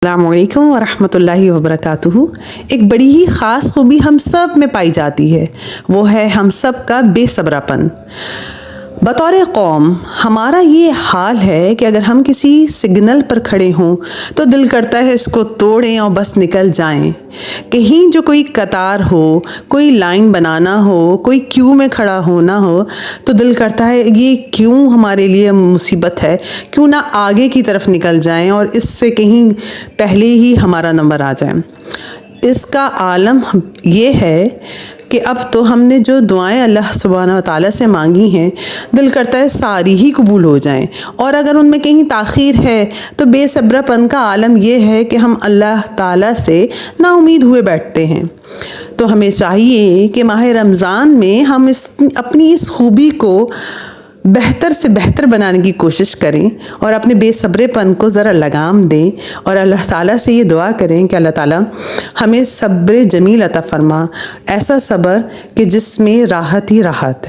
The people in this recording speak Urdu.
السلام علیکم ورحمۃ اللہ وبرکاتہ۔ ایک بڑی ہی خاص خوبی ہم سب میں پائی جاتی ہے، وہ ہے ہم سب کا بے صبرا پن۔ بطور قوم ہمارا یہ حال ہے کہ اگر ہم کسی سگنل پر کھڑے ہوں تو دل کرتا ہے اس کو توڑیں اور بس نکل جائیں۔ کہیں جو کوئی قطار ہو، کوئی لائن بنانا ہو، کوئی کیو میں کھڑا ہونا ہو تو دل کرتا ہے یہ کیوں ہمارے لیے مصیبت ہے، کیوں نہ آگے کی طرف نکل جائیں اور اس سے کہیں پہلے ہی ہمارا نمبر آ جائے۔ اس کا عالم یہ ہے کہ اب تو ہم نے جو دعائیں اللہ سبحانہ و تعالیٰ سے مانگی ہیں دل کرتا ہے ساری ہی قبول ہو جائیں، اور اگر ان میں کہیں تاخیر ہے تو بے صبرا پن کا عالم یہ ہے کہ ہم اللہ تعالیٰ سے نا امید ہوئے بیٹھتے ہیں۔ تو ہمیں چاہیے کہ ماہ رمضان میں ہم اپنی اس خوبی کو بہتر سے بہتر بنانے کی کوشش کریں اور اپنے بے صبرے پن کو ذرا لگام دیں، اور اللہ تعالیٰ سے یہ دعا کریں کہ اللہ تعالیٰ ہمیں صبر جمیل عطا فرما، ایسا صبر کہ جس میں راحت ہی راحت ہے۔